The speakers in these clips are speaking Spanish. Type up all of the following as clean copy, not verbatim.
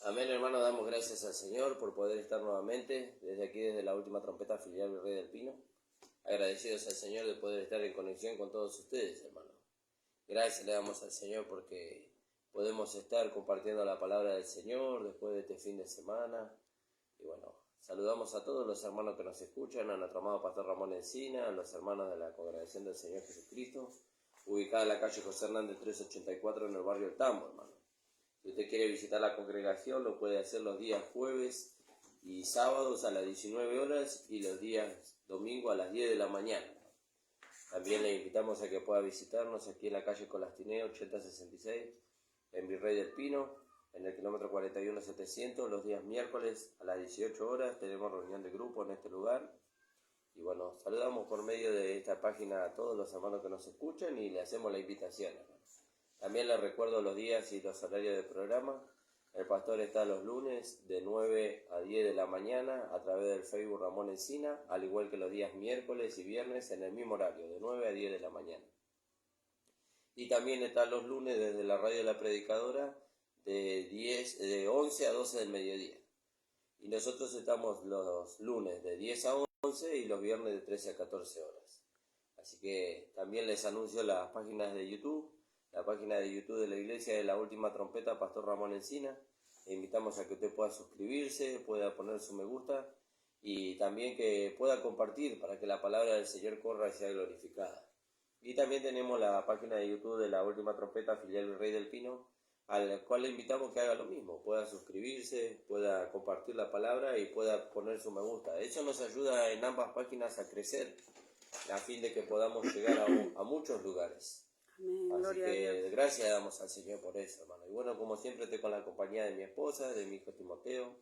Amén, hermano, damos gracias al Señor por poder estar nuevamente desde aquí, desde la última trompeta filial Virrey del Pino. Agradecidos al Señor de poder estar en conexión con todos ustedes, hermano. Gracias le damos al Señor porque podemos estar compartiendo la palabra del Señor después de este fin de semana. Y bueno, saludamos a todos los hermanos que nos escuchan, a nuestro amado Pastor Ramón Encina, a los hermanos de la Congregación del Señor Jesucristo, ubicada en la calle José Hernández 384 en el barrio El Tambo, hermano. Si usted quiere visitar la congregación, lo puede hacer los días jueves y sábados a las 19 horas y los días domingo a las 10 de la mañana. También le invitamos a que pueda visitarnos aquí en la calle Colastiné 8066 en Virrey del Pino, en el kilómetro 41700, los días miércoles a las 18 horas. Tenemos reunión de grupo en este lugar. Y bueno, saludamos por medio de esta página a todos los hermanos que nos escuchan y le hacemos la invitación, hermano. También les recuerdo los días y los horarios del programa. El pastor está los lunes de 9 a 10 de la mañana a través del Facebook Ramón Encina, al igual que los días miércoles y viernes en el mismo horario, de 9 a 10 de la mañana. Y también está los lunes desde la radio de la predicadora de 11 a 12 del mediodía. Y nosotros estamos los lunes de 10 a 11 y los viernes de 13 a 14 horas. Así que también les anuncio las páginas de YouTube. La página de YouTube de la Iglesia de la Última Trompeta, Pastor Ramón Encina. Le invitamos a que usted pueda suscribirse, pueda poner su me gusta y también que pueda compartir para que la palabra del Señor corra y sea glorificada. Y también tenemos la página de YouTube de la Última Trompeta, filial Virrey del Pino, al cual le invitamos que haga lo mismo, pueda suscribirse, pueda compartir la palabra y pueda poner su me gusta. Eso nos ayuda en ambas páginas a crecer, a fin de que podamos llegar a muchos lugares. Amén, Así gloria a que Dios. gracias damos al Señor por eso, hermano. Y bueno, como siempre estoy con la compañía de mi esposa, de mi hijo Timoteo.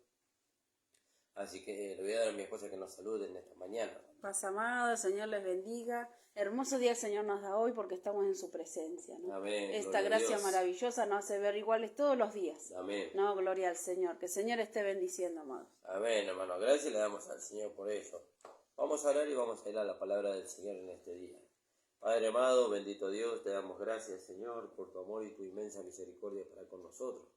Así que le voy a dar a mi esposa que nos salude en esta mañana, hermano. Paz amado, el Señor les bendiga. Hermoso día el Señor nos da hoy porque estamos en su presencia, ¿no? Amén, Esta gloria a gracia Dios. maravillosa nos hace ver iguales todos los días. Amén. No, gloria al Señor. Que el Señor esté bendiciendo, amados. Amén, hermano. Gracias le damos al Señor por eso. Vamos a orar y vamos a ir a la palabra del Señor en este día. Padre amado, bendito Dios, te damos gracias, Señor, por tu amor y tu inmensa misericordia para con nosotros.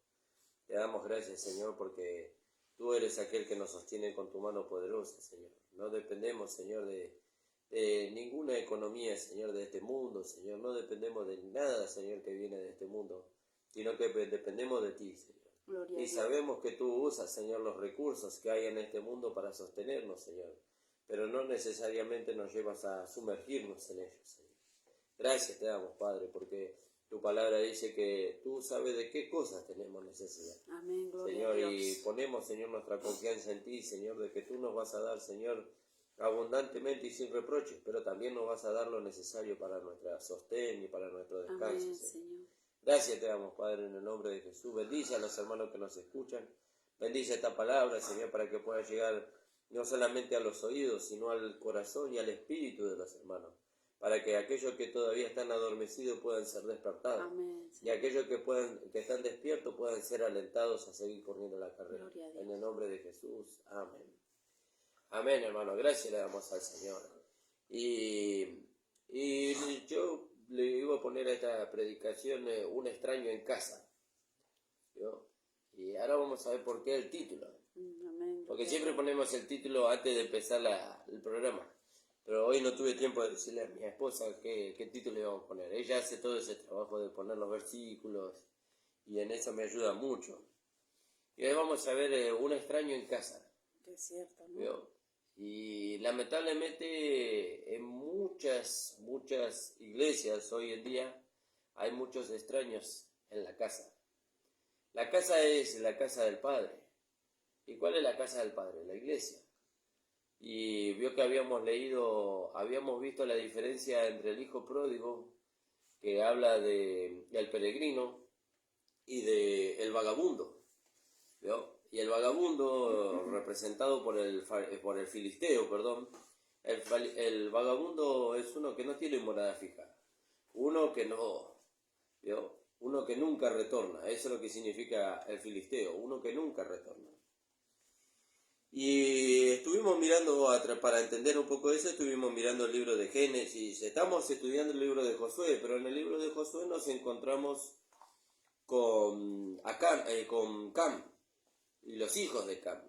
Te damos gracias, Señor, porque tú eres aquel que nos sostiene con tu mano poderosa, Señor. No dependemos, Señor, de ninguna economía, Señor, de este mundo, Señor. No dependemos de nada, Señor, que viene de este mundo, sino que dependemos de ti, Señor. Gloria a Y Dios. sabemos que tú usas, Señor, los recursos que hay en este mundo para sostenernos, Señor. Pero no necesariamente nos llevas a sumergirnos en ellos, Señor. Gracias te damos, Padre, porque tu palabra dice que tú sabes de qué cosas tenemos necesidad. Amén, gloria Señor, a Dios. y ponemos, Señor, nuestra confianza en ti, Señor, de que tú nos vas a dar, Señor, abundantemente y sin reproches, pero también nos vas a dar lo necesario para nuestra sostén y para nuestro descanso, Amén, Señor. Señor. Gracias te damos, Padre, en el nombre de Jesús. Bendice a los hermanos que nos escuchan. Bendice esta palabra, Señor, para que pueda llegar no solamente a los oídos, sino al corazón y al espíritu de los hermanos, para que aquellos que todavía están adormecidos puedan ser despertados. Amén, Y Señor. aquellos que están despiertos puedan ser alentados a seguir corriendo la carrera. Gloria a Dios. En el nombre de Jesús. Amén. Amén, hermano. Gracias le damos al Señor. Y yo le iba a poner a esta predicación un extraño en casa. ¿Yo? Y ahora vamos a ver por qué el título. Amén. Porque gloria a siempre Dios. ponemos el título antes de empezar el programa. Pero hoy no tuve tiempo de decirle a mi esposa qué título íbamos a poner. Ella hace todo ese trabajo de poner los versículos y en eso me ayuda mucho. Y hoy vamos a ver un extraño en casa. Que es cierto, ¿no? ¿Vio? Y lamentablemente en muchas iglesias hoy en día hay muchos extraños en la casa. La casa es la casa del Padre. ¿Y cuál es la casa del Padre? La iglesia. Y vio que habíamos visto la diferencia entre el hijo pródigo, que habla del peregrino, y del vagabundo. ¿Vio? Y el vagabundo, representado por el filisteo, perdón, el vagabundo es uno que no tiene morada fija, uno que no, ¿vio? Uno que nunca retorna. Eso es lo que significa el filisteo, uno que nunca retorna. Y estuvimos mirando, para entender un poco eso, estuvimos mirando el libro de Génesis. Estamos estudiando el libro de Josué, pero en el libro de Josué nos encontramos con Cam. y los hijos de Cam.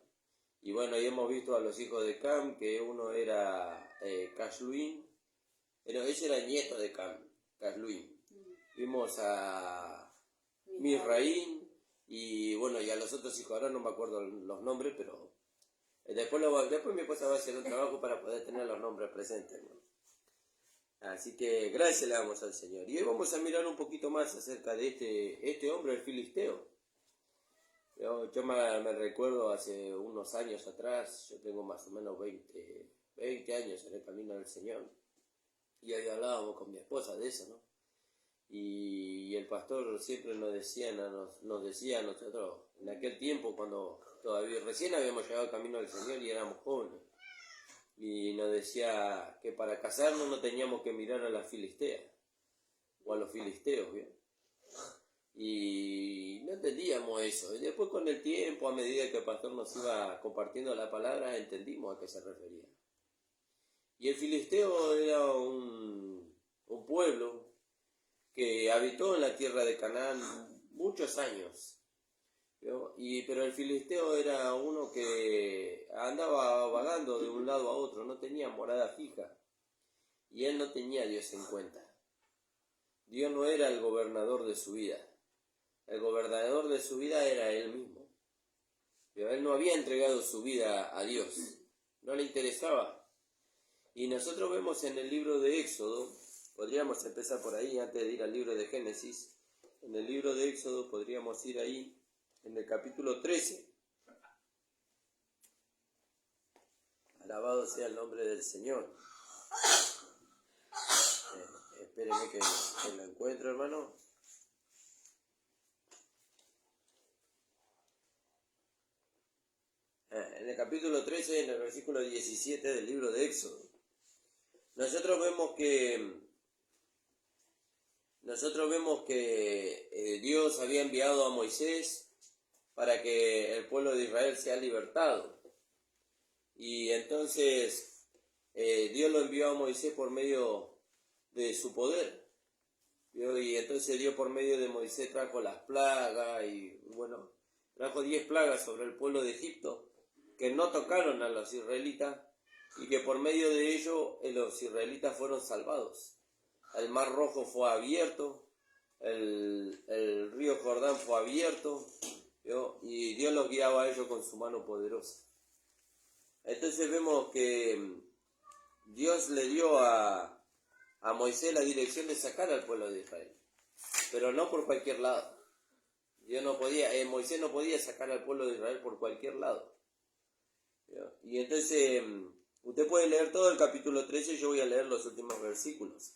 Y bueno, y hemos visto a los hijos de Cam, que uno era Casluim, ese era el nieto de Cam, Casluim. Vimos a Misraim, y bueno, y a los otros hijos, ahora no me acuerdo los nombres, pero después mi esposa va a hacer un trabajo para poder tener los nombres presentes, ¿no? Así que gracias le damos al Señor. Y hoy vamos a mirar un poquito más acerca de este hombre, el filisteo. Yo me recuerdo hace unos años atrás, yo tengo más o menos 20 años en el camino del Señor, y ahí hablábamos con mi esposa de eso, ¿no? Y el pastor siempre nos decía a nosotros, en aquel tiempo cuando todavía recién habíamos llegado al camino del Señor y éramos jóvenes, y nos decía que para casarnos no teníamos que mirar a las filisteas o a los filisteos, ¿bien? Y no entendíamos eso. Y después con el tiempo, a medida que el pastor nos iba compartiendo la palabra, entendimos a qué se refería. Y el filisteo era un pueblo que habitó en la tierra de Canaán muchos años. Pero el filisteo era uno que andaba vagando de un lado a otro, no tenía morada fija. Y él no tenía a Dios en cuenta. Dios no era el gobernador de su vida. El gobernador de su vida era él mismo. Pero él no había entregado su vida a Dios. No le interesaba. Y nosotros vemos en el libro de Éxodo, podríamos empezar por ahí antes de ir al libro de Génesis. En el libro de Éxodo podríamos ir ahí, en el capítulo 13. Alabado sea el nombre del Señor. Espérenme que lo encuentro, hermano. En el capítulo 13, en el versículo 17 del libro de Éxodo, nosotros vemos que Dios había enviado a Moisés para que el pueblo de Israel sea libertado. Y entonces Dios lo envió a Moisés por medio de su poder. Y entonces Dios por medio de Moisés trajo las plagas y bueno, trajo 10 plagas sobre el pueblo de Egipto que no tocaron a los israelitas y que por medio de ello los israelitas fueron salvados. El mar Rojo fue abierto, el río Jordán fue abierto, y Dios los guiaba a ellos con su mano poderosa. Entonces vemos que Dios le dio a Moisés la dirección de sacar al pueblo de Israel, pero no por cualquier lado. Moisés no podía sacar al pueblo de Israel por cualquier lado. Y entonces usted puede leer todo el capítulo 13, yo voy a leer los últimos versículos.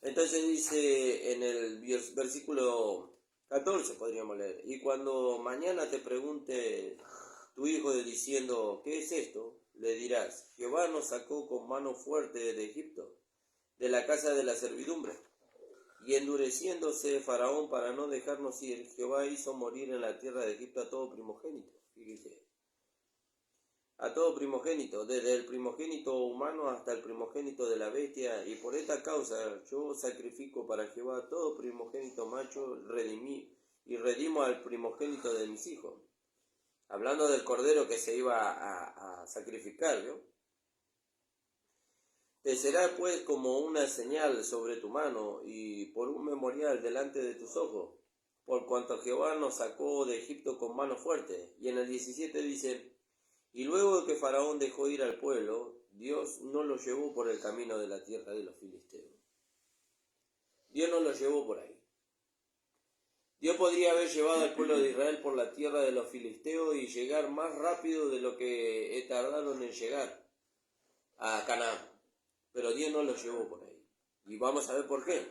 Entonces dice en el versículo 14, podríamos leer: y cuando mañana te pregunte tu hijo diciendo, ¿qué es esto?, le dirás, Jehová nos sacó con mano fuerte de Egipto, de la casa de la servidumbre. Y endureciéndose Faraón para no dejarnos ir, Jehová hizo morir en la tierra de Egipto a todo primogénito. Fíjese, a todo primogénito, desde el primogénito humano hasta el primogénito de la bestia, y por esta causa yo sacrifico para Jehová todo primogénito macho, redimo al primogénito de mis hijos. Hablando del cordero que se iba a sacrificar, ¿no? Te será pues como una señal sobre tu mano y por un memorial delante de tus ojos, por cuanto Jehová nos sacó de Egipto con mano fuerte. Y en el 17 dice: y luego de que Faraón dejó ir al pueblo, Dios no lo llevó por el camino de la tierra de los filisteos. Dios no lo llevó por ahí. Dios podría haber llevado al pueblo de Israel por la tierra de los filisteos y llegar más rápido de lo que tardaron en llegar a Canaán. Pero Dios no lo llevó por ahí. Y vamos a ver por qué.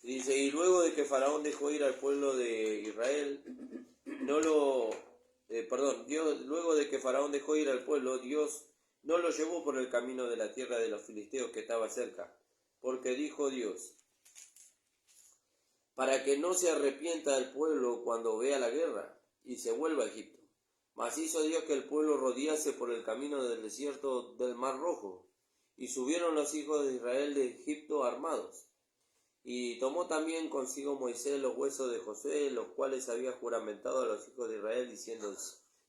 Dice: y luego de que Faraón dejó ir al pueblo de Israel, luego de que Faraón dejó ir al pueblo, Dios no lo llevó por el camino de la tierra de los filisteos que estaba cerca, porque dijo Dios: para que no se arrepienta el pueblo cuando vea la guerra y se vuelva a Egipto. Mas hizo Dios que el pueblo rodease por el camino del desierto del mar Rojo, y subieron los hijos de Israel de Egipto armados. Y tomó también consigo Moisés los huesos de Josué, los cuales había juramentado a los hijos de Israel, diciendo: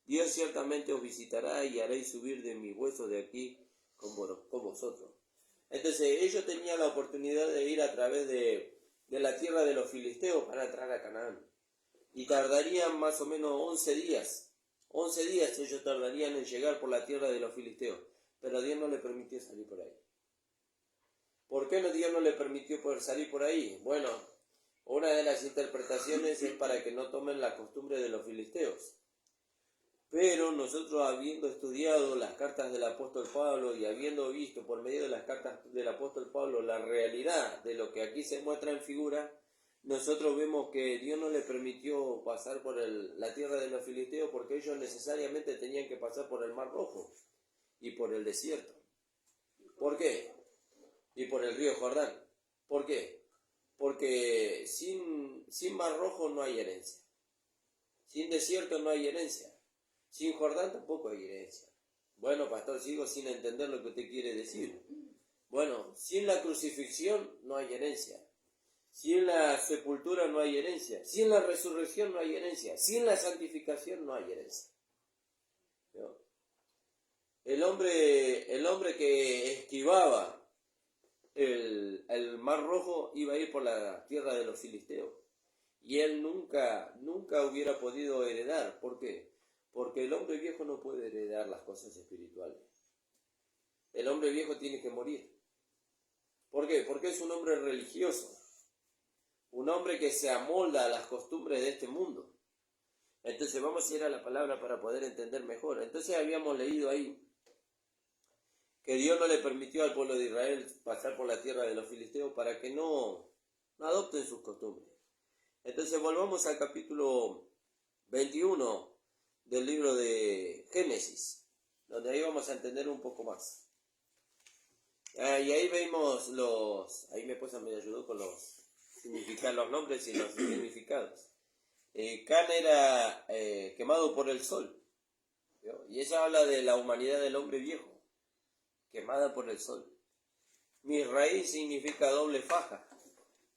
Dios ciertamente os visitará y haréis subir de mis huesos de aquí con vosotros. Entonces ellos tenían la oportunidad de ir a través de la tierra de los filisteos para entrar a Canaán. Y tardarían más o menos 11 días. 11 días ellos tardarían en llegar por la tierra de los filisteos. Pero Dios no le permitió salir por ahí. ¿Por qué Dios no le permitió poder salir por ahí? Bueno, una de las interpretaciones es para que no tomen la costumbre de los filisteos. Pero nosotros, habiendo estudiado las cartas del apóstol Pablo y habiendo visto por medio de las cartas del apóstol Pablo la realidad de lo que aquí se muestra en figura, nosotros vemos que Dios no le permitió pasar por la tierra de los filisteos porque ellos necesariamente tenían que pasar por el Mar Rojo y por el desierto. ¿Por qué? Y por el río Jordán. ¿Por qué? Porque sin Mar Rojo no hay herencia. Sin desierto no hay herencia. Sin Jordán tampoco hay herencia. Bueno, pastor, sigo sin entender lo que usted quiere decir. Bueno, sin la crucifixión no hay herencia. Sin la sepultura no hay herencia. Sin la resurrección no hay herencia. Sin la santificación no hay herencia. ¿No? El hombre que esquivaba el Mar Rojo iba a ir por la tierra de los filisteos. Y él nunca hubiera podido heredar. ¿Por qué? Porque el hombre viejo no puede heredar las cosas espirituales. El hombre viejo tiene que morir. ¿Por qué? Porque es un hombre religioso. Un hombre que se amolda a las costumbres de este mundo. Entonces vamos a ir a la palabra para poder entender mejor. Entonces habíamos leído ahí que Dios no le permitió al pueblo de Israel pasar por la tierra de los filisteos para que no adopten sus costumbres. Entonces volvamos al capítulo 21 del libro de Génesis, donde ahí vamos a entender un poco más. Y ahí vemos ahí mi esposa me ayudó con los nombres y los significados. Can era quemado por el sol, ¿vio? Y eso habla de la humanidad del hombre viejo, quemada por el sol. Misraí significa doble faja,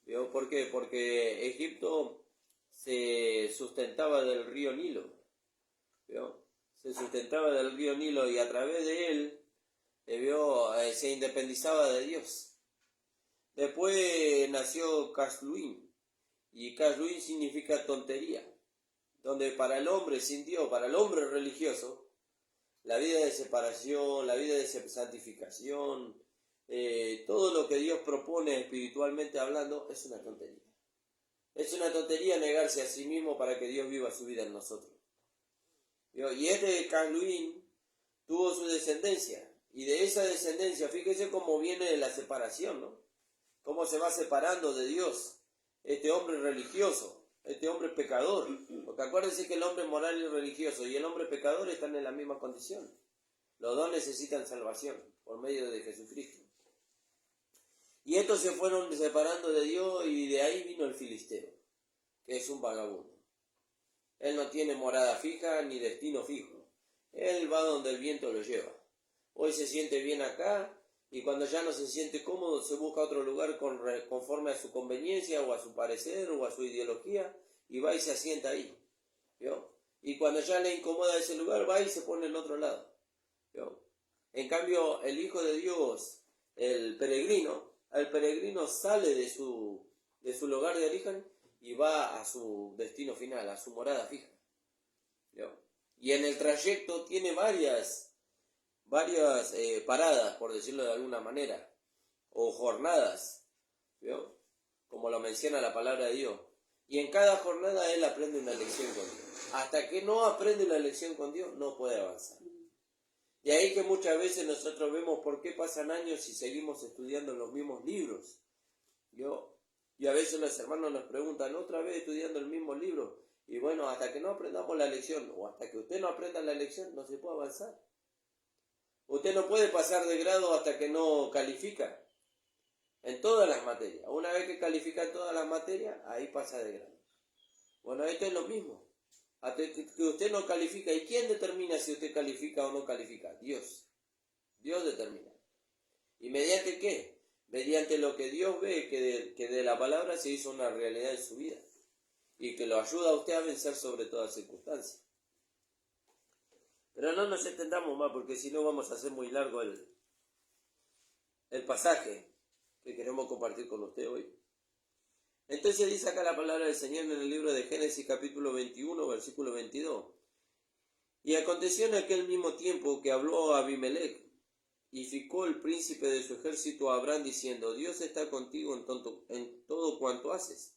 ¿vio? ¿Por qué? Porque Egipto se sustentaba del río Nilo, ¿vio? Se sustentaba del río Nilo y a través de él se independizaba de Dios. Después nació Casluín, y Casluín significa tontería, donde para el hombre sin Dios, para el hombre religioso, la vida de separación, la vida de santificación, todo lo que Dios propone espiritualmente hablando es una tontería. Es una tontería negarse a sí mismo para que Dios viva su vida en nosotros. Y este Casluín tuvo su descendencia, y de esa descendencia, fíjese cómo viene la separación, ¿no? Cómo se va separando de Dios este hombre religioso, este hombre pecador. Porque acuérdense que el hombre moral y religioso y el hombre pecador están en la misma condición. Los dos necesitan salvación por medio de Jesucristo. Y estos se fueron separando de Dios y de ahí vino el filisteo, que es un vagabundo. Él no tiene morada fija ni destino fijo. Él va donde el viento lo lleva. Hoy se siente bien acá y cuando ya no se siente cómodo se busca otro lugar conforme a su conveniencia o a su parecer o a su ideología y va y se asienta ahí. ¿Vio? Y cuando ya le incomoda ese lugar va y se pone en otro lado. ¿Vio? En cambio el Hijo de Dios, el peregrino sale de su lugar de origen y va a su destino final, a su morada fija. ¿Vio? Y en el trayecto tiene varias paradas, por decirlo de alguna manera, o jornadas, ¿vio? Como lo menciona la palabra de Dios. Y en cada jornada él aprende una lección con Dios. Hasta que no aprende una lección con Dios, no puede avanzar. Y ahí que muchas veces nosotros vemos por qué pasan años y seguimos estudiando los mismos libros. ¿Vio? Y a veces los hermanos nos preguntan, ¿otra vez estudiando el mismo libro? Y bueno, hasta que no aprendamos la lección, o hasta que usted no aprenda la lección, no se puede avanzar. Usted no puede pasar de grado hasta que no califica en todas las materias. Una vez que califica en todas las materias, ahí pasa de grado. Bueno, esto es lo mismo. Hasta que usted no califica. ¿Y quién determina si usted califica o no califica? Dios. Dios determina. ¿Y mediante qué? mediante lo que Dios ve que de la palabra se hizo una realidad en su vida y que lo ayuda a usted a vencer sobre todas circunstancias. Pero no nos extendamos más porque si no vamos a hacer muy largo el pasaje que queremos compartir con usted hoy. Entonces dice acá la palabra del Señor en el libro de Génesis capítulo 21, versículo 22. Y aconteció en aquel mismo tiempo que habló Abimelech y ficó el príncipe de su ejército a Abraham diciendo, Dios está contigo en todo cuanto haces.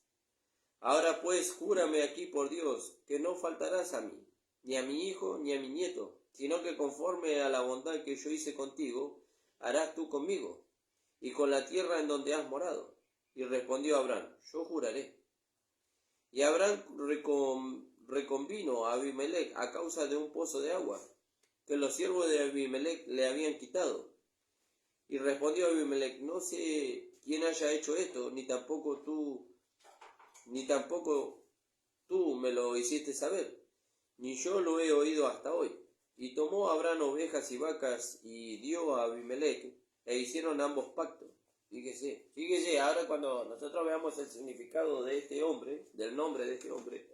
Ahora pues júrame aquí por Dios que no faltarás a mí, ni a mi hijo, ni a mi nieto, sino que conforme a la bondad que yo hice contigo, harás tú conmigo, y con la tierra en donde has morado. Y respondió Abraham, yo juraré. Y Abraham reconvino a Abimelech a causa de un pozo de agua, que los siervos de Abimelech le habían quitado. Y respondió Abimelech, no sé quién haya hecho esto, ni tampoco tú me lo hiciste saber, ni yo lo he oído hasta hoy. Y tomó Abraham ovejas y vacas y dio a Abimelech, e hicieron ambos pactos. Fíjese, ahora cuando nosotros veamos el significado de este hombre, del nombre de este hombre,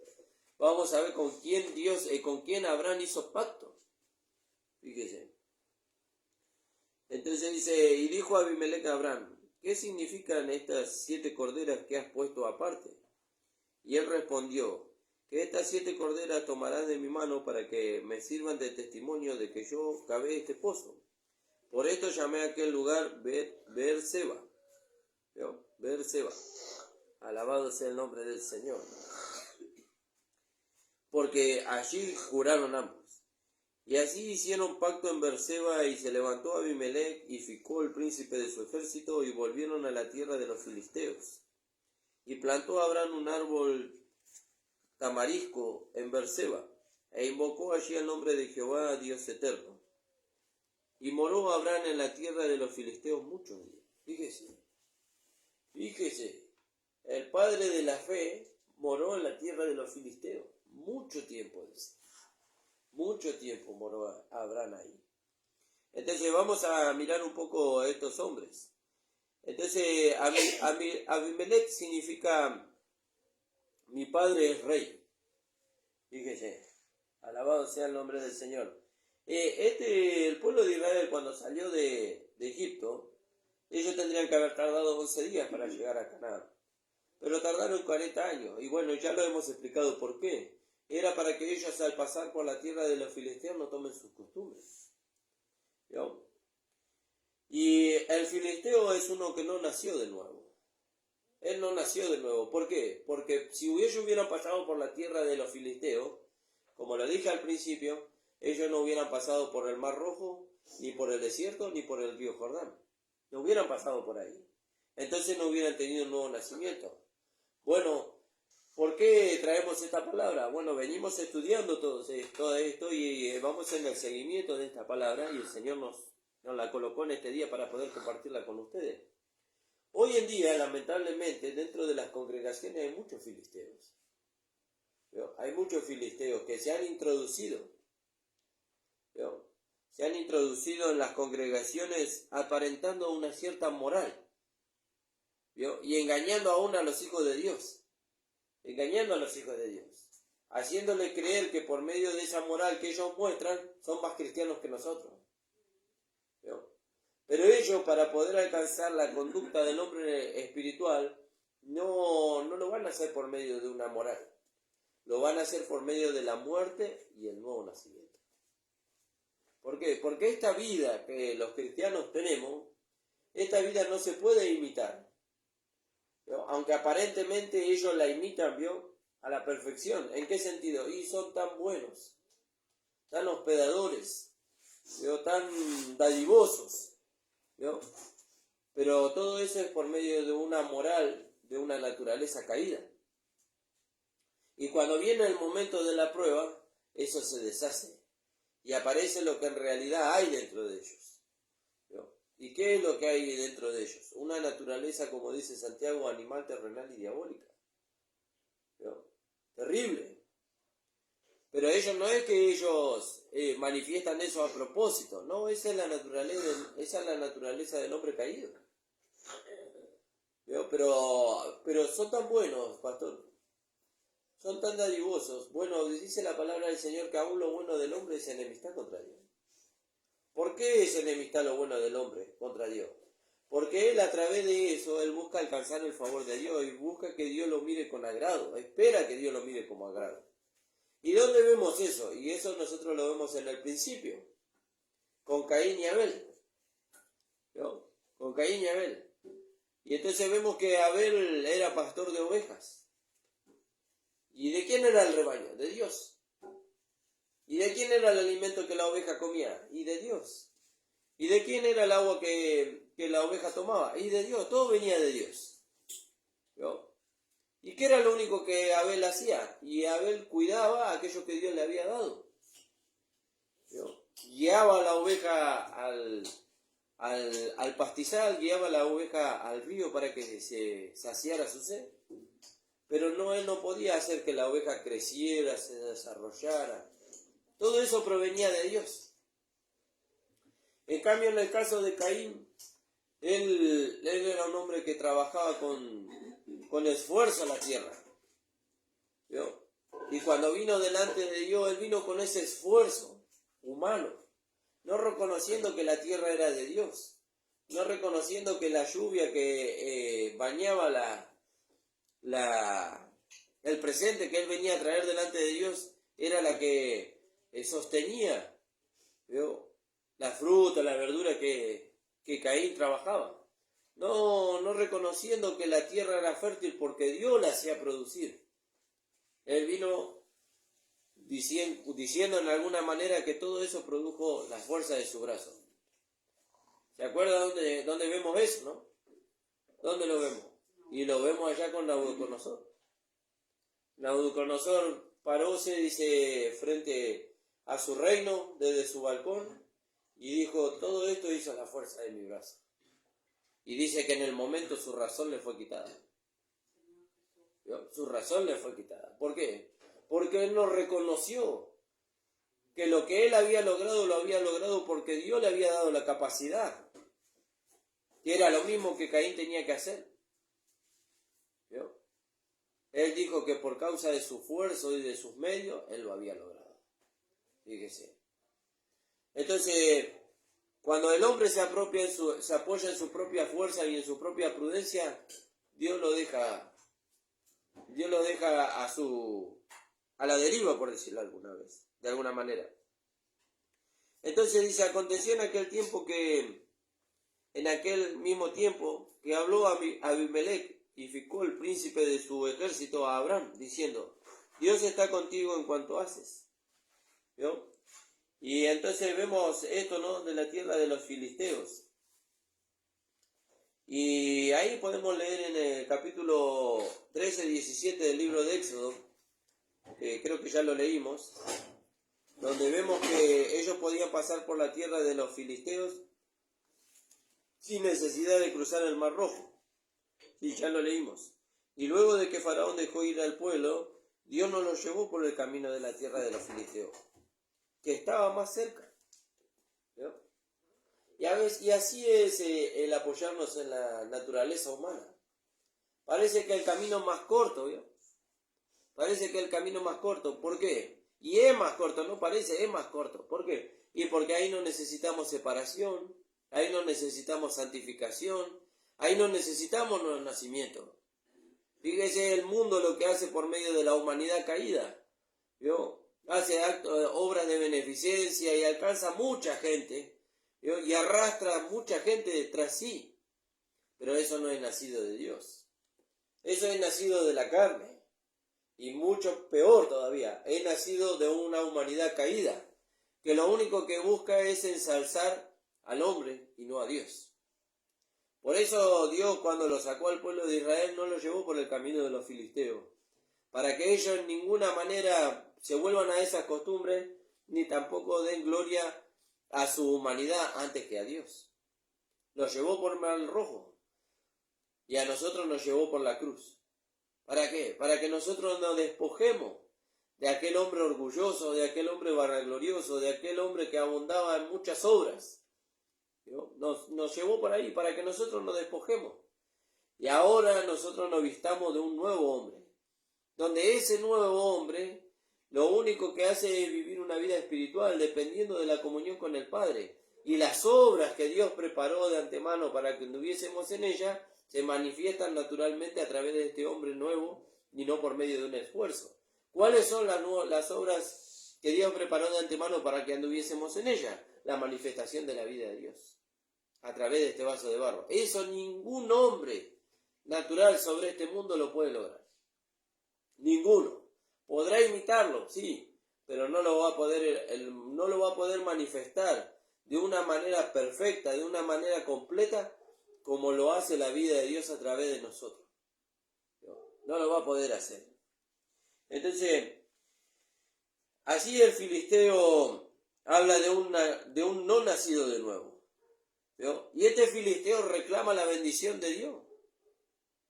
vamos a ver con quién Dios, con quién Abraham hizo pacto. Fíjese. Entonces dice, y dijo Abimelech a Abraham, ¿qué significan estas 7 corderas que has puesto aparte? Y él respondió, que estas 7 corderas tomarás de mi mano para que me sirvan de testimonio de que yo cavé este pozo. Por esto llamé a aquel lugar Beerseba. Beerseba. Alabado sea el nombre del Señor. Porque allí juraron ambos. Y así hicieron pacto en Beerseba, y se levantó Abimelech y ficó el príncipe de su ejército, y volvieron a la tierra de los filisteos. Y plantó Abraham un árbol tamarisco en Beerseba, e invocó allí el nombre de Jehová, Dios eterno. Y moró Abraham en la tierra de los filisteos muchos días. Fíjese, el padre de la fe moró en la tierra de los filisteos. Mucho tiempo moró Abraham ahí. Entonces vamos a mirar un poco a estos hombres. Entonces Abimelech significa mi padre es rey. Fíjese, alabado sea el nombre del Señor. El pueblo de Israel cuando salió de Egipto, ellos tendrían que haber tardado 11 días para llegar a Canaán. Pero tardaron 40 años. Y bueno, ya lo hemos explicado por qué. Era para que ellos al pasar por la tierra de los filisteos no tomen sus costumbres. ¿Vio? Y el filisteo es uno que no nació de nuevo. Él no nació de nuevo. ¿Por qué? Porque si ellos hubieran pasado por la tierra de los filisteos, como lo dije al principio, ellos no hubieran pasado por el Mar Rojo, ni por el desierto, ni por el río Jordán. No hubieran pasado por ahí. Entonces no hubieran tenido un nuevo nacimiento. Bueno, ¿por qué traemos esta palabra? Bueno, venimos estudiando todo esto y vamos en el seguimiento de esta palabra y el Señor nos la colocó en este día para poder compartirla con ustedes. Hoy en día, lamentablemente, dentro de las congregaciones hay muchos filisteos. ¿Vio? Hay muchos filisteos que se han introducido. ¿Vio? Se han introducido en las congregaciones aparentando una cierta moral. ¿Vio? Y engañando aún a los hijos de Dios. Haciéndole creer que por medio de esa moral que ellos muestran, son más cristianos que nosotros. ¿Vio? Pero ellos, para poder alcanzar la conducta del hombre espiritual, no lo van a hacer por medio de una moral. Lo van a hacer por medio de la muerte y el nuevo nacimiento. ¿Por qué? Porque esta vida que los cristianos tenemos, esta vida no se puede imitar. ¿Vio? Aunque aparentemente ellos la imitan, ¿vio? A la perfección. ¿En qué sentido? Y son tan buenos, tan hospedadores, ¿vio? Tan dadivosos, ¿vio? Pero todo eso es por medio de una moral, de una naturaleza caída. Y cuando viene el momento de la prueba, eso se deshace. Y aparece lo que en realidad hay dentro de ellos. ¿Vio? ¿Y qué es lo que hay dentro de ellos? Una naturaleza, como dice Santiago, animal, terrenal y diabólica. ¿Vio? Terrible. Pero ellos no es que ellos manifiestan eso a propósito. No, esa es la naturaleza del hombre caído. ¿Vio? Pero son tan buenos, pastor. Son tan dadivosos. Bueno, dice la palabra del Señor que aún lo bueno del hombre es enemistad contra Dios. ¿Por qué es enemistad lo bueno del hombre contra Dios? Porque él a través de eso, él busca alcanzar el favor de Dios y busca que Dios lo mire con agrado, espera que Dios lo mire como agrado. ¿Y dónde vemos eso? Y eso nosotros lo vemos en el principio, con Caín y Abel. ¿No? Con Caín y Abel. Y entonces vemos que Abel era pastor de ovejas. ¿Y de quién era el rebaño? De Dios. ¿Y de quién era el alimento que la oveja comía? Y de Dios. ¿Y de quién era el agua que la oveja tomaba? Y de Dios. Todo venía de Dios. ¿No? ¿Y qué era lo único que Abel hacía? Y Abel cuidaba aquello que Dios le había dado. ¿No? Guiaba a la oveja al pastizal, guiaba a la oveja al río para que se saciara su sed. Pero él no podía hacer que la oveja creciera, se desarrollara. Todo eso provenía de Dios. En cambio, en el caso de Caín, él era un hombre que trabajaba con esfuerzo la tierra. ¿Vio? Y cuando vino delante de Dios, él vino con ese esfuerzo humano, no reconociendo que la tierra era de Dios, no reconociendo que la lluvia que bañaba el presente que él venía a traer delante de Dios era la que sostenía, ¿vio? La fruta, la verdura que Caín trabajaba. No reconociendo que la tierra era fértil porque Dios la hacía producir. Él vino diciendo en alguna manera que todo eso produjo la fuerza de su brazo. ¿Se acuerda dónde vemos eso, no? ¿Dónde lo vemos? Y lo vemos allá con Nabucodonosor. Nabucodonosor paróse, dice, frente a su reino desde su balcón y dijo, todo esto hizo la fuerza de mi brazo. Y dice que en el momento su razón le fue quitada. ¿Vio? Su razón le fue quitada. ¿Por qué? Porque él no reconoció que lo que él había logrado lo había logrado porque Dios le había dado la capacidad, que era lo mismo que Caín tenía que hacer. ¿Vio? Él dijo que por causa de su esfuerzo y de sus medios, él lo había logrado. Fíjese. Entonces, cuando el hombre se apoya en su propia fuerza y en su propia prudencia, Dios lo deja a la deriva, por decirlo de alguna manera. Entonces dice, aconteció en aquel mismo tiempo, que habló a Abimelech y Ficol, el príncipe de su ejército, a Abraham, diciendo, Dios está contigo en cuanto haces. ¿Vio? Y entonces vemos esto, ¿no?, de la tierra de los filisteos. Y ahí podemos leer en el capítulo 13-17 del libro de Éxodo, creo que ya lo leímos, donde vemos que ellos podían pasar por la tierra de los filisteos sin necesidad de cruzar el Mar Rojo. Sí, ya lo leímos. Y luego de que Faraón dejó ir al pueblo, Dios no los llevó por el camino de la tierra de los filisteos, que estaba más cerca. ¿Vio? Y así es el apoyarnos en la naturaleza humana. Parece que el camino más corto, ¿vio? Parece que el camino más corto. ¿Por qué? Y es más corto, no parece, es más corto. ¿Por qué? Y porque ahí no necesitamos separación, ahí no necesitamos santificación, ahí no necesitamos nuevo nacimiento. Fíjese el mundo lo que hace por medio de la humanidad caída, ¿vio? Hace obras de beneficencia y alcanza mucha gente, ¿vio? Y arrastra mucha gente detrás sí. Pero eso no es nacido de Dios. Eso es nacido de la carne. Y mucho peor todavía, es nacido de una humanidad caída, que lo único que busca es ensalzar al hombre y no a Dios. Por eso Dios, cuando lo sacó al pueblo de Israel, no lo llevó por el camino de los filisteos, para que ellos en ninguna manera se vuelvan a esas costumbres, ni tampoco den gloria a su humanidad antes que a Dios. Los llevó por Mar Rojo, y a nosotros nos llevó por la cruz. ¿Para qué? Para que nosotros nos despojemos de aquel hombre orgulloso, de aquel hombre vanaglorioso, de aquel hombre que abundaba en muchas obras. Nos llevó por ahí para que nosotros nos despojemos Y ahora nosotros nos vistamos de un nuevo hombre, donde ese nuevo hombre lo único que hace es vivir una vida espiritual dependiendo de la comunión con el Padre. Y las obras que Dios preparó de antemano para que anduviésemos en ella se manifiestan naturalmente a través de este hombre nuevo y no por medio de un esfuerzo. ¿Cuáles son las obras que Dios preparó de antemano para que anduviésemos en ella? La manifestación de la vida de Dios a través de este vaso de barro. Eso ningún hombre natural sobre este mundo lo puede lograr. Ninguno. Podrá imitarlo, sí, pero no lo va a poder manifestar de una manera perfecta, de una manera completa, como lo hace la vida de Dios a través de nosotros. No lo va a poder hacer. Entonces, así el filisteo habla de un no nacido de nuevo. ¿Vio? Y este filisteo reclama la bendición de Dios.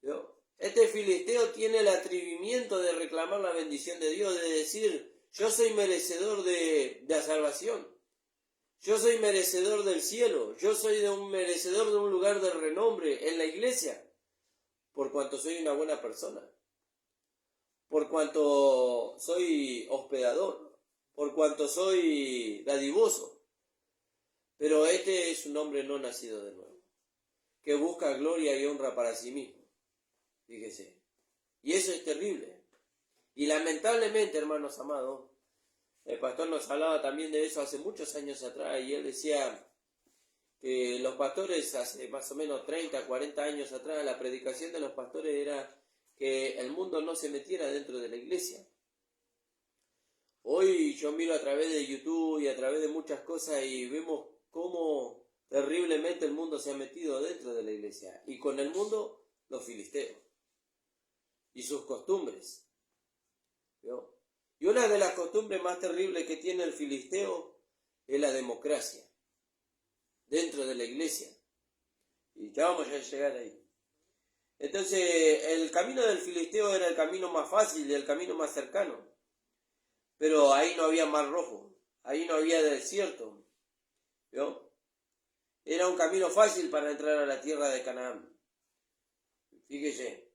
¿Vio? Este filisteo tiene el atrevimiento de reclamar la bendición de Dios, de decir, yo soy merecedor de la salvación, yo soy merecedor del cielo, yo soy merecedor de un lugar de renombre en la iglesia, por cuanto soy una buena persona, por cuanto soy hospedador, por cuanto soy dadivoso. Pero este es un hombre no nacido de nuevo, que busca gloria y honra para sí mismo. Fíjese. Y eso es terrible. Y lamentablemente, hermanos amados, el pastor nos hablaba también de eso hace muchos años atrás, y él decía que los pastores hace más o menos 30, 40 años atrás, la predicación de los pastores era que el mundo no se metiera dentro de la iglesia. Hoy yo miro a través de YouTube y a través de muchas cosas y vemos cómo terriblemente el mundo se ha metido dentro de la iglesia. Y con el mundo, los filisteos y sus costumbres. ¿Vio? Y una de las costumbres más terribles que tiene el filisteo es la democracia dentro de la iglesia. Y ya vamos a llegar ahí. Entonces, el camino del filisteo era el camino más fácil y el camino más cercano. Pero ahí no había mar rojo, ahí no había desierto. ¿Vio? Era un camino fácil para entrar a la tierra de Canaán. Fíjese.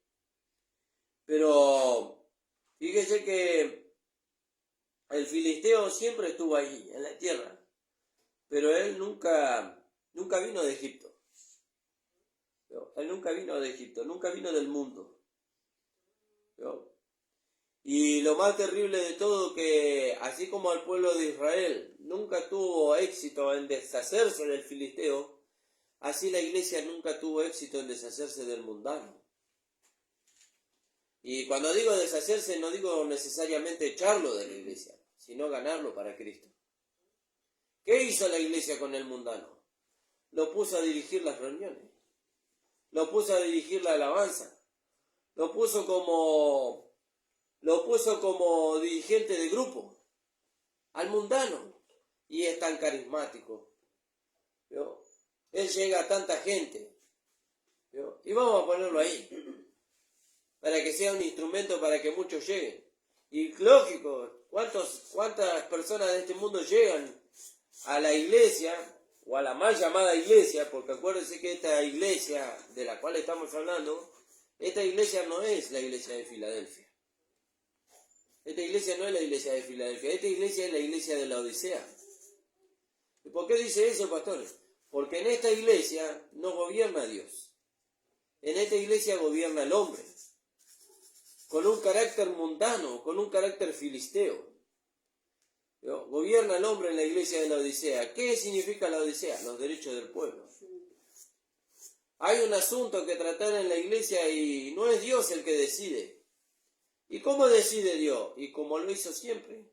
Pero fíjese que el filisteo siempre estuvo ahí, en la tierra. Pero él nunca vino de Egipto. ¿Vio? Él nunca vino de Egipto, nunca vino del mundo. ¿Vio? Y lo más terrible de todo, que así como el pueblo de Israel nunca tuvo éxito en deshacerse del filisteo, así la iglesia nunca tuvo éxito en deshacerse del mundano. Y cuando digo deshacerse, no digo necesariamente echarlo de la iglesia, sino ganarlo para Cristo. ¿Qué hizo la iglesia con el mundano? Lo puso a dirigir las reuniones, lo puso a dirigir la alabanza, lo puso como dirigente de grupo, al mundano, y es tan carismático. ¿Vio? Él llega a tanta gente. ¿Vio? Y vamos a ponerlo ahí, para que sea un instrumento para que muchos lleguen. Y lógico, ¿cuántas personas de este mundo llegan a la iglesia, o a la mal llamada iglesia? Porque acuérdense que esta iglesia de la cual estamos hablando, esta iglesia no es la iglesia de Filadelfia. Esta iglesia no es la iglesia de Filadelfia, esta iglesia es la iglesia de la Odisea. ¿Y por qué dice eso, pastores? Porque en esta iglesia no gobierna Dios. En esta iglesia gobierna el hombre, con un carácter mundano, con un carácter filisteo. ¿Vio? Gobierna el hombre en la iglesia de la Odisea. ¿Qué significa la Odisea? Los derechos del pueblo. Hay un asunto que tratar en la iglesia y no es Dios el que decide. ¿Y cómo decide Dios? Y como lo hizo siempre,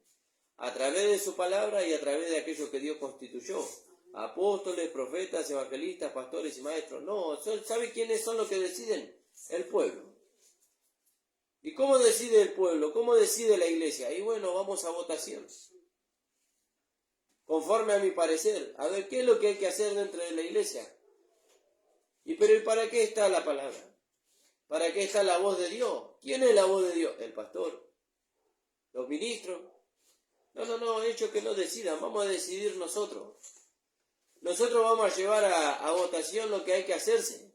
a través de su palabra y a través de aquello que Dios constituyó. Apóstoles, profetas, evangelistas, pastores y maestros. No, ¿sabe quiénes son los que deciden? El pueblo. ¿Y cómo decide el pueblo? ¿Cómo decide la iglesia? Y bueno, vamos a votación. Conforme a mi parecer. A ver, ¿qué es lo que hay que hacer dentro de la iglesia? ¿Y para qué está la palabra? ¿Para qué está la voz de Dios? ¿Quién es la voz de Dios? El pastor. ¿Los ministros? No, ellos que no decidan, vamos a decidir nosotros. Nosotros vamos a llevar a votación lo que hay que hacerse.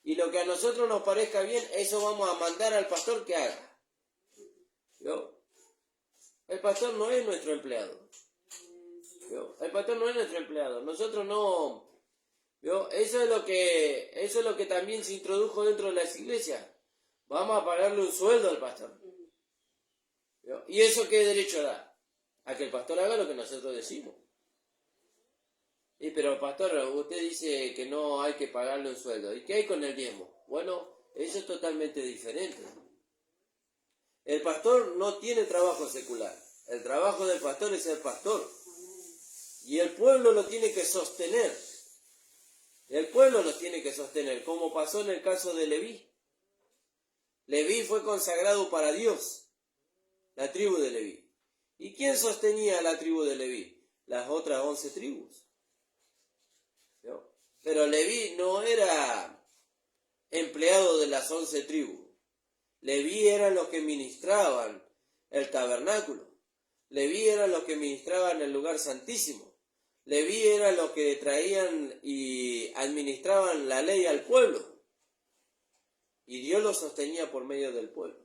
y lo que a nosotros nos parezca bien, eso vamos a mandar al pastor que haga. ¿Vio? El pastor no es nuestro empleado. ¿Vio? El pastor no es nuestro empleado. Nosotros no... ¿Vio? Eso es lo que también se introdujo dentro de las iglesias. Vamos a pagarle un sueldo al pastor. ¿Vio? ¿Y eso qué derecho da? A que el pastor haga lo que nosotros decimos. Pero pastor, usted dice que no hay que pagarle un sueldo. ¿Y qué hay con el diezmo? Bueno, eso es totalmente diferente. El pastor no tiene trabajo secular. El trabajo del pastor es ser pastor. Y el pueblo lo tiene que sostener. El pueblo lo tiene que sostener, como pasó en el caso de Leví. Leví fue consagrado para Dios, la tribu de Leví. ¿Y quién sostenía a la tribu de Leví? Las otras 11 tribus. ¿No? Pero Leví no era empleado de las 11 tribus. Leví eran los que ministraban el tabernáculo. Leví eran los que ministraban el lugar santísimo. Leví eran los que traían y administraban la ley al pueblo. Y Dios los sostenía por medio del pueblo.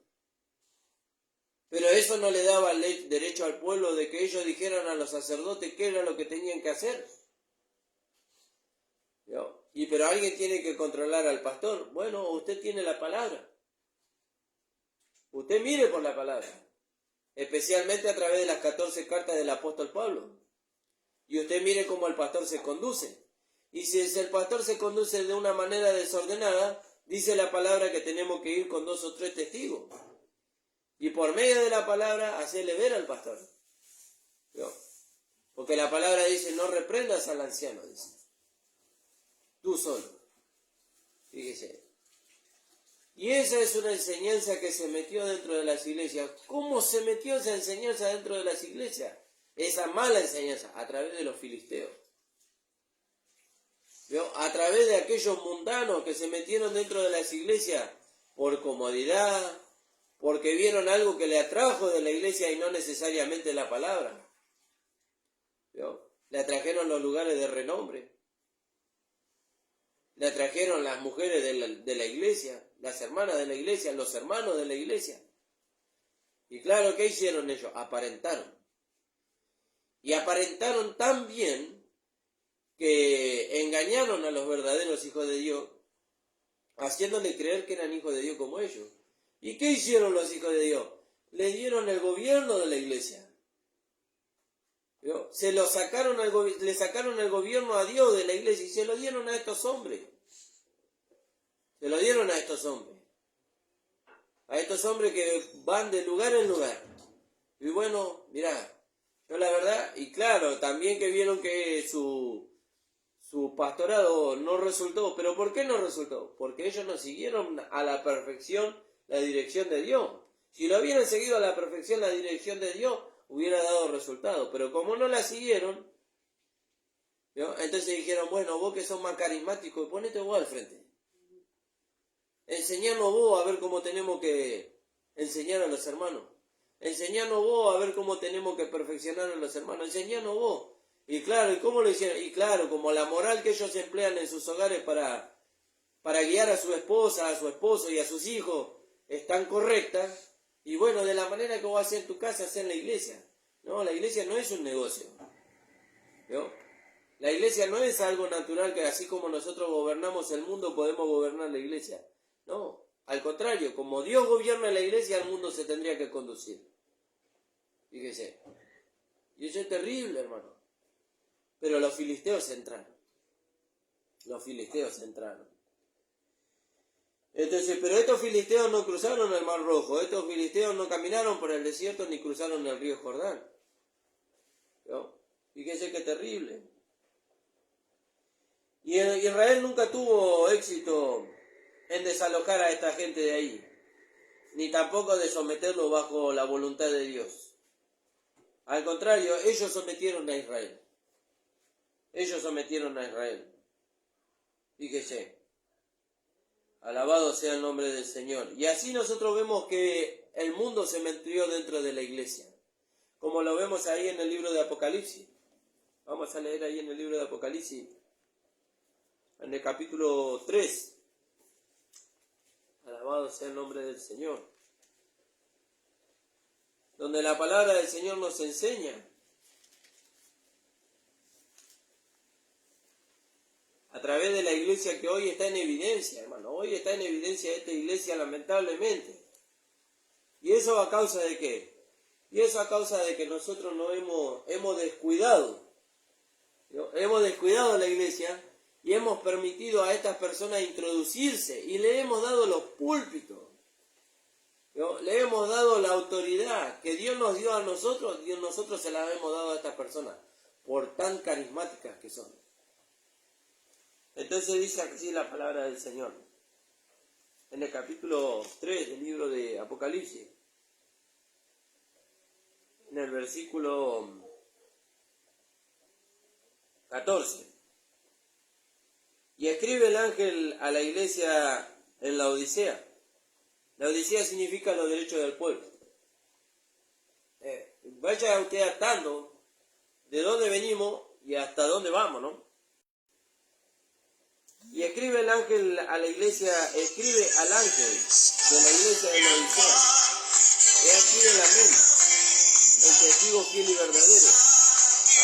Pero eso no le daba derecho al pueblo de que ellos dijeran a los sacerdotes qué era lo que tenían que hacer. ¿No? Pero alguien tiene que controlar al pastor. Bueno, usted tiene la palabra. Usted mire por la palabra. Especialmente a través de las 14 cartas del apóstol Pablo. Y usted mire cómo el pastor se conduce. Y si el pastor se conduce de una manera desordenada, dice la palabra que tenemos que ir con 2 o 3 testigos. Y por medio de la palabra, hacerle ver al pastor. ¿No? Porque la palabra dice, no reprendas al anciano, dice. Tú solo. Fíjese. Y esa es una enseñanza que se metió dentro de las iglesias. ¿Cómo se metió esa enseñanza dentro de las iglesias? Esa mala enseñanza, a través de los filisteos. ¿Vio? A través de aquellos mundanos que se metieron dentro de las iglesias por comodidad, porque vieron algo que le atrajo de la iglesia y no necesariamente la palabra. ¿Vio? Le atrajeron los lugares de renombre. Le atrajeron las mujeres de la iglesia, las hermanas de la iglesia, los hermanos de la iglesia. Y claro, ¿qué hicieron ellos? Aparentaron. Y aparentaron tan bien que engañaron a los verdaderos hijos de Dios, haciéndole creer que eran hijos de Dios como ellos. ¿Y qué hicieron los hijos de Dios? Le dieron el gobierno de la iglesia. ¿Vio? Le sacaron el gobierno a Dios de la iglesia y se lo dieron a estos hombres. Se lo dieron a estos hombres. A estos hombres que van de lugar en lugar. Y bueno, mirá, yo la verdad, y claro, también que vieron que su pastorado no resultó. ¿Pero por qué no resultó? Porque ellos no siguieron a la perfección la dirección de Dios. Si lo hubieran seguido a la perfección la dirección de Dios, hubiera dado resultado. Pero como no la siguieron, ¿no? Entonces dijeron, bueno, vos que sos más carismático, ponete vos al frente. Enseñanos vos a ver cómo tenemos que enseñar a los hermanos. Enseñanos vos a ver cómo tenemos que perfeccionar a los hermanos. Enseñanos vos. Y claro, ¿y cómo lo hicieron? Y claro, como la moral que ellos emplean en sus hogares para guiar a su esposa, a su esposo y a sus hijos es tan correcta. Y bueno, de la manera que vos haces en tu casa, haces en la iglesia. No, la iglesia no es un negocio. ¿No? La iglesia no es algo natural que así como nosotros gobernamos el mundo, podemos gobernar la iglesia. No, al contrario, como Dios gobierna la iglesia, el mundo se tendría que conducir. Fíjese. Y eso es terrible, hermano. Pero los filisteos entraron. Los filisteos entraron. Entonces, pero estos filisteos no cruzaron el Mar Rojo. Estos filisteos no caminaron por el desierto ni cruzaron el río Jordán. ¿No? Fíjese qué terrible. Y Israel nunca tuvo éxito en desalojar a esta gente de ahí, ni tampoco de someterlo bajo la voluntad de Dios. Al contrario, ellos sometieron a Israel. Ellos sometieron a Israel. Fíjese, alabado sea el nombre del Señor. Y así nosotros vemos que el mundo se metió dentro de la iglesia, como lo vemos ahí en el libro de Apocalipsis. Vamos a leer ahí en el libro de Apocalipsis, en el capítulo 3. Alabado sea el nombre del Señor. Donde la palabra del Señor nos enseña a través de la iglesia que hoy está en evidencia, hermano. Hoy está en evidencia esta iglesia, lamentablemente. ¿Y eso a causa de qué? Y eso a causa de que nosotros no hemos descuidado. ¿No? Hemos descuidado la iglesia y hemos permitido a estas personas introducirse y le hemos dado los púlpitos. ¿No? Le hemos dado la autoridad que Dios nos dio a nosotros y nosotros se la hemos dado a estas personas por tan carismáticas que son. Entonces dice así la palabra del Señor en el capítulo 3 del libro de Apocalipsis, en el versículo 14. Y escribe el ángel a la iglesia en la Odisea. La Odisea significa los derechos del pueblo. Vaya usted atando de dónde venimos y hasta dónde vamos, ¿no? Y escribe el ángel a la iglesia, escribe al ángel de la iglesia de la Odisea. He aquí el amén, el testigo fiel y verdadero.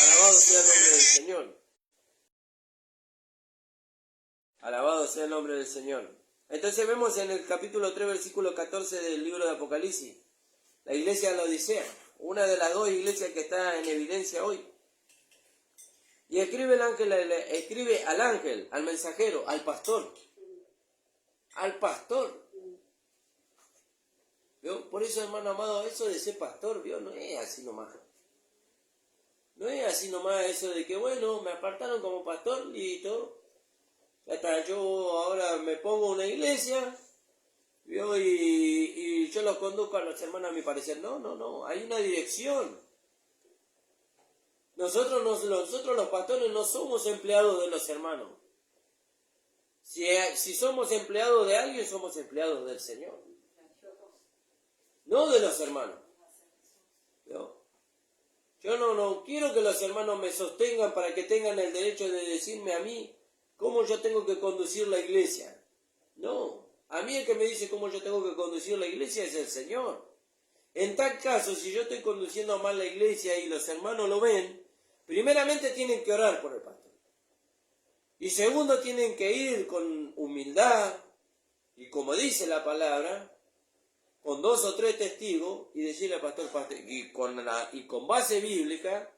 Alabado sea el nombre del Señor. Alabado sea el nombre del Señor. Entonces vemos en el capítulo 3, versículo 14 del libro de Apocalipsis, la iglesia de la Odisea, una de las dos iglesias que está en evidencia hoy. Y escribe el ángel, escribe al ángel, al mensajero, al pastor. Al pastor. ¿Vio? Por eso, hermano amado, eso de ser pastor, ¿vio? No es así nomás. No es así nomás eso de que, bueno, me apartaron como pastor, listo. Hasta yo ahora me pongo una iglesia, ¿vio? Y yo los conduzco a los hermanos a mi parecer. No, hay una dirección. Nosotros los pastores no somos empleados de los hermanos. Si somos empleados de alguien, somos empleados del Señor. No de los hermanos. ¿No? Yo no quiero que los hermanos me sostengan para que tengan el derecho de decirme a mí cómo yo tengo que conducir la iglesia. No, a mí el que me dice cómo yo tengo que conducir la iglesia es el Señor. En tal caso, si yo estoy conduciendo mal la iglesia y los hermanos lo ven, primeramente tienen que orar por el pastor. Y segundo, tienen que ir con humildad y, como dice la palabra, con 2 o 3 testigos y decirle al pastor, y con base bíblica,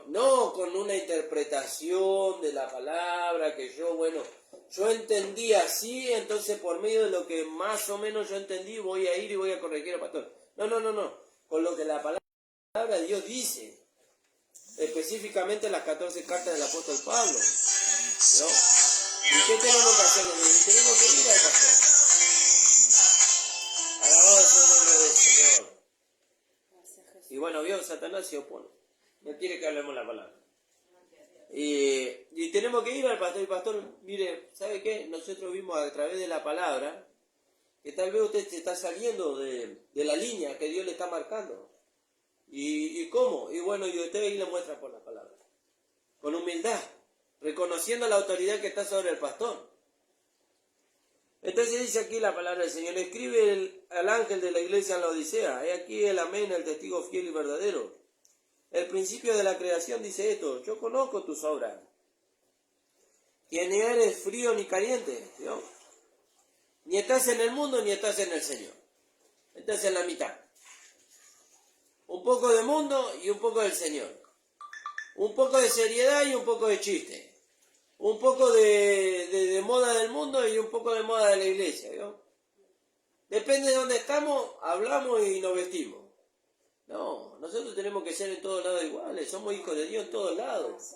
no con una interpretación de la palabra que yo entendí así, entonces por medio de lo que más o menos yo entendí voy a ir y voy a corregir al pastor. No. Con lo que la palabra de Dios dice, específicamente las 14 cartas del apóstol Pablo. ¿No? ¿Y qué tenemos que hacer? Tenemos que ir al pastor. Alabado sea el nombre del Señor. Y bueno, vio, Satanás se opone. No quiere que hablemos la palabra. Y tenemos que ir al pastor. Y pastor, mire, ¿sabe qué? Nosotros vimos a través de la palabra que tal vez usted se está saliendo de la línea que Dios le está marcando. ¿Y cómo? Y bueno, y usted ahí le muestra por la palabra. Con humildad, reconociendo la autoridad que está sobre el pastor. Entonces dice aquí la palabra del Señor, escribe al ángel de la iglesia en la Odisea, he aquí el amén, el testigo fiel y verdadero. El principio de la creación dice esto, yo conozco tus obras, que ni eres frío ni caliente, ¿no? Ni estás en el mundo ni estás en el Señor, estás en la mitad. Un poco de mundo y un poco del Señor, un poco de seriedad y un poco de chiste. Un poco de moda del mundo y un poco de moda de la iglesia, ¿no? Depende de dónde estamos, hablamos y nos vestimos. No, nosotros tenemos que ser en todos lados iguales, somos hijos de Dios en todos lados.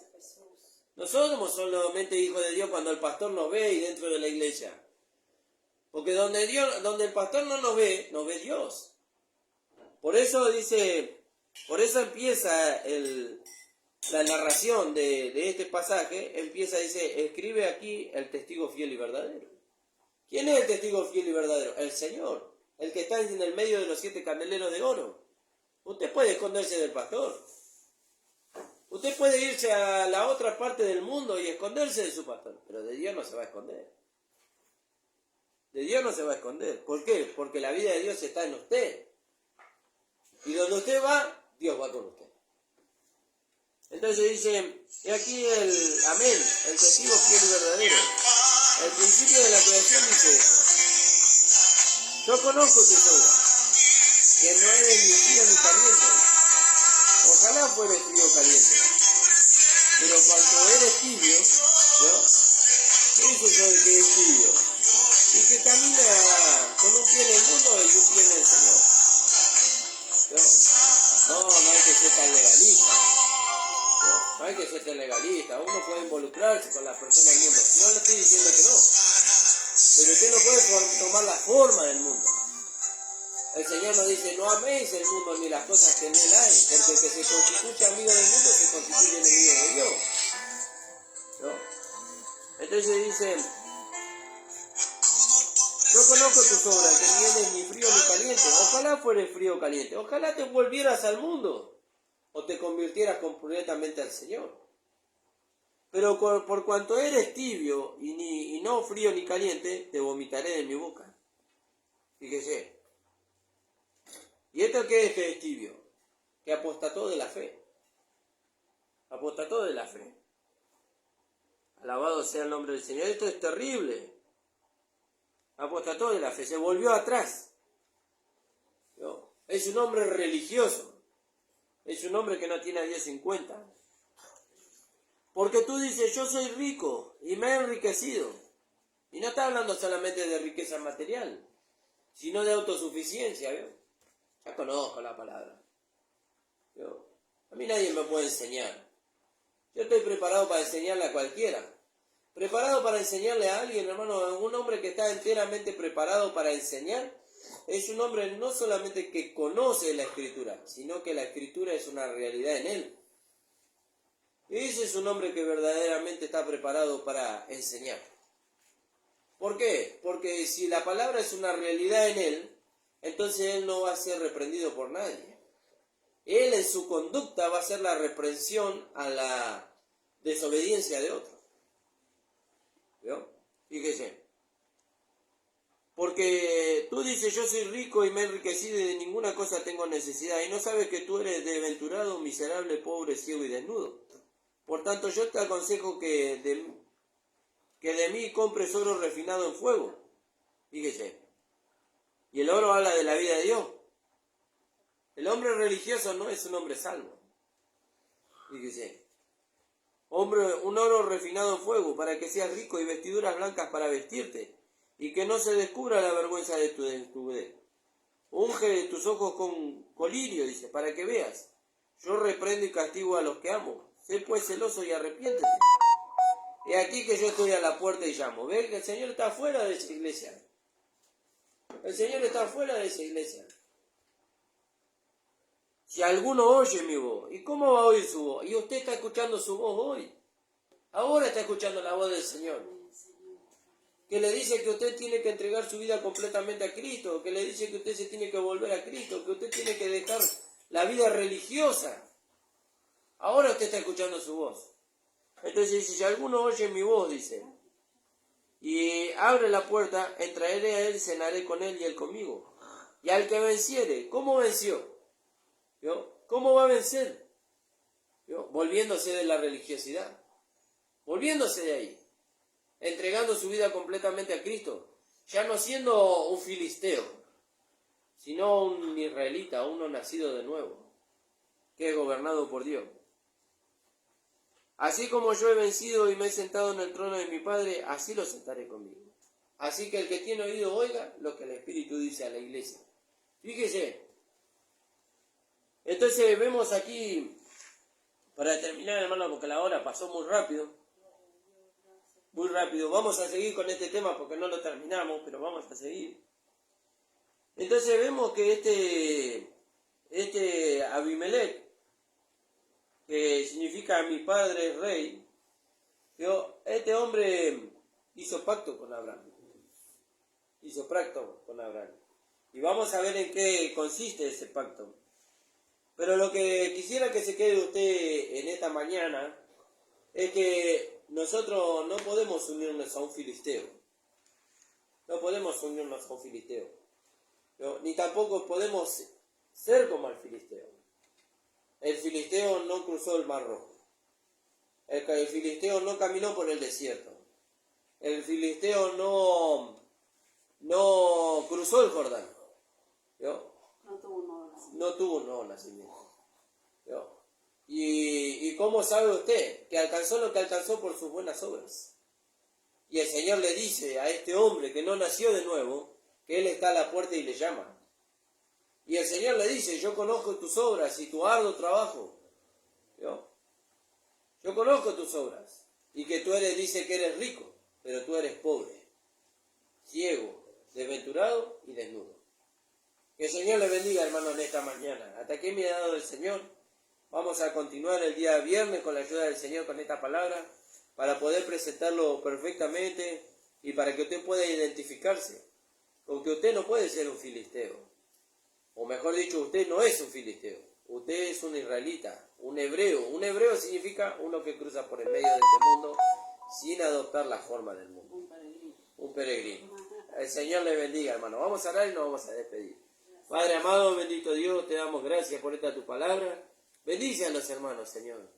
No somos solamente hijos de Dios cuando el pastor nos ve y dentro de la iglesia. Porque donde el pastor no nos ve Dios. Por eso empieza la narración de este pasaje, dice, escribe aquí el testigo fiel y verdadero. ¿Quién es el testigo fiel y verdadero? El Señor, el que está en el medio de los 7 candeleros de oro. Usted puede esconderse del pastor. Usted puede irse a la otra parte del mundo y esconderse de su pastor, pero de Dios no se va a esconder. De Dios no se va a esconder. ¿Por qué? Porque la vida de Dios está en usted. Y donde usted va, Dios va con usted. Entonces dice, y aquí el amén, el testigo fiel y verdadero. El principio de la creación dice eso. Yo conozco tus obras, que no eres ni frío ni caliente. Ojalá fueres frío o caliente. Pero cuando eres tibio, ¿no? ¿Qué dice eso de que es tibio? Y que camina con un pie en el mundo y un pie en el Señor. No hay que ser tan legalista. No hay que ser tan legalista. Uno puede involucrarse con las personas del mundo. No le estoy diciendo que no. Pero usted no puede tomar la forma del mundo. El Señor nos dice, no améis el mundo ni las cosas que en él hay, porque el que se constituye amigo del mundo se constituye enemigo de Dios. ¿No? Entonces dice, yo conozco tus obras, que ni eres ni frío ni caliente. Ojalá fueres frío o caliente. Ojalá te volvieras al mundo o te convirtieras completamente al Señor. Pero por cuanto eres tibio y no frío ni caliente, te vomitaré de mi boca. Fíjese. ¿Y esto qué es que es tibio? Que apostató de la fe. Apostató de la fe. Alabado sea el nombre del Señor. Esto es terrible. Apostató de la fe. Se volvió atrás. ¿No? Es un hombre religioso. Es un hombre que no tiene a Dios en cuenta. Porque tú dices, yo soy rico y me he enriquecido. Y no está hablando solamente de riqueza material, sino de autosuficiencia, ¿vio? Ya conozco la palabra. ¿Vio? A mí nadie me puede enseñar. Yo estoy preparado para enseñarle a cualquiera. Preparado para enseñarle a alguien, hermano. Un hombre que está enteramente preparado para enseñar es un hombre no solamente que conoce la Escritura, sino que la Escritura es una realidad en él. Ese es un hombre que verdaderamente está preparado para enseñar. ¿Por qué? Porque si la palabra es una realidad en él, entonces él no va a ser reprendido por nadie. Él en su conducta va a ser la reprensión a la desobediencia de otro. ¿Vio? Fíjese. Porque tú dices, yo soy rico y me he enriquecido y de ninguna cosa tengo necesidad. Y no sabes que tú eres desventurado, miserable, pobre, ciego y desnudo. Por tanto, yo te aconsejo que de mí compres oro refinado en fuego. Fíjese. Y el oro habla de la vida de Dios. El hombre religioso no es un hombre salvo. Fíjese. Un oro refinado en fuego, para que seas rico, y vestiduras blancas para vestirte, y que no se descubra la vergüenza de tu desnudez. Unge tus ojos con colirio, dice, para que veas. Yo reprendo y castigo a los que amo. Sé pues celoso y arrepiéntete. Y aquí que yo estoy a la puerta y llamo. ¿Ve que el Señor está afuera de esa iglesia? El Señor está afuera de esa iglesia. Si alguno oye mi voz, ¿y cómo va a oír su voz? Y usted está escuchando su voz hoy. Ahora está escuchando la voz del Señor. Que le dice que usted tiene que entregar su vida completamente a Cristo. Que le dice que usted se tiene que volver a Cristo. Que usted tiene que dejar la vida religiosa. Ahora usted está escuchando su voz. Entonces dice, si alguno oye mi voz, dice, y abre la puerta, entraré a él, cenaré con él y él conmigo. Y al que venciere, ¿cómo venció? ¿Vio? ¿Cómo va a vencer? ¿Vio? Volviéndose de la religiosidad. Volviéndose de ahí. Entregando su vida completamente a Cristo. Ya no siendo un filisteo, sino un israelita, uno nacido de nuevo, que es gobernado por Dios. Así como yo he vencido y me he sentado en el trono de mi Padre, así lo sentaré conmigo. Así que el que tiene oído oiga lo que el Espíritu dice a la iglesia. Fíjese. Entonces vemos aquí, para terminar, hermano, porque la hora pasó muy rápido. Muy rápido. Vamos a seguir con este tema porque no lo terminamos, pero vamos a seguir. Entonces vemos que este Abimelech, que significa mi padre es rey, este hombre hizo pacto con Abraham. Hizo pacto con Abraham. Y vamos a ver en qué consiste ese pacto. Pero lo que quisiera que se quede usted en esta mañana es que nosotros no podemos unirnos a un filisteo. No podemos unirnos a un filisteo. ¿No? Ni tampoco podemos ser como el filisteo. El filisteo no cruzó el Mar Rojo. El filisteo no caminó por el desierto. El filisteo no cruzó el Jordán. ¿No? No tuvo un nuevo nacimiento. ¿No? ¿Y cómo sabe usted que alcanzó lo que alcanzó por sus buenas obras? Y el Señor le dice a este hombre que no nació de nuevo, que Él está a la puerta y le llama. Y el Señor le dice, yo conozco tus obras y tu arduo trabajo. ¿No? Yo conozco tus obras. Y que tú dice que eres rico, pero tú eres pobre, ciego, desventurado y desnudo. Que el Señor le bendiga, hermanos, en esta mañana. Hasta aquí me ha dado el Señor. Vamos a continuar el día viernes con la ayuda del Señor con esta palabra, para poder presentarlo perfectamente y para que usted pueda identificarse. Porque usted no puede ser un filisteo. O mejor dicho, usted no es un filisteo. Usted es un israelita, un hebreo. Un hebreo significa uno que cruza por el medio de este mundo sin adoptar la forma del mundo. Un peregrino. El Señor le bendiga, hermano. Vamos a orar y nos vamos a despedir. Padre amado, bendito Dios, te damos gracias por esta tu palabra. Bendice a los hermanos, Señor.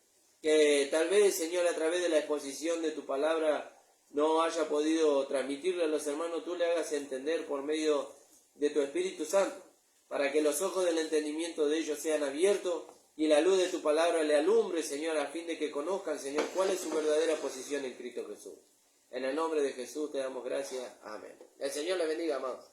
Que tal vez, Señor, a través de la exposición de tu palabra no haya podido transmitirle a los hermanos, tú le hagas entender por medio de tu Espíritu Santo, para que los ojos del entendimiento de ellos sean abiertos y la luz de tu palabra le alumbre, Señor, a fin de que conozcan, Señor, cuál es su verdadera posición en Cristo Jesús. En el nombre de Jesús te damos gracias. Amén. El Señor le bendiga, amados.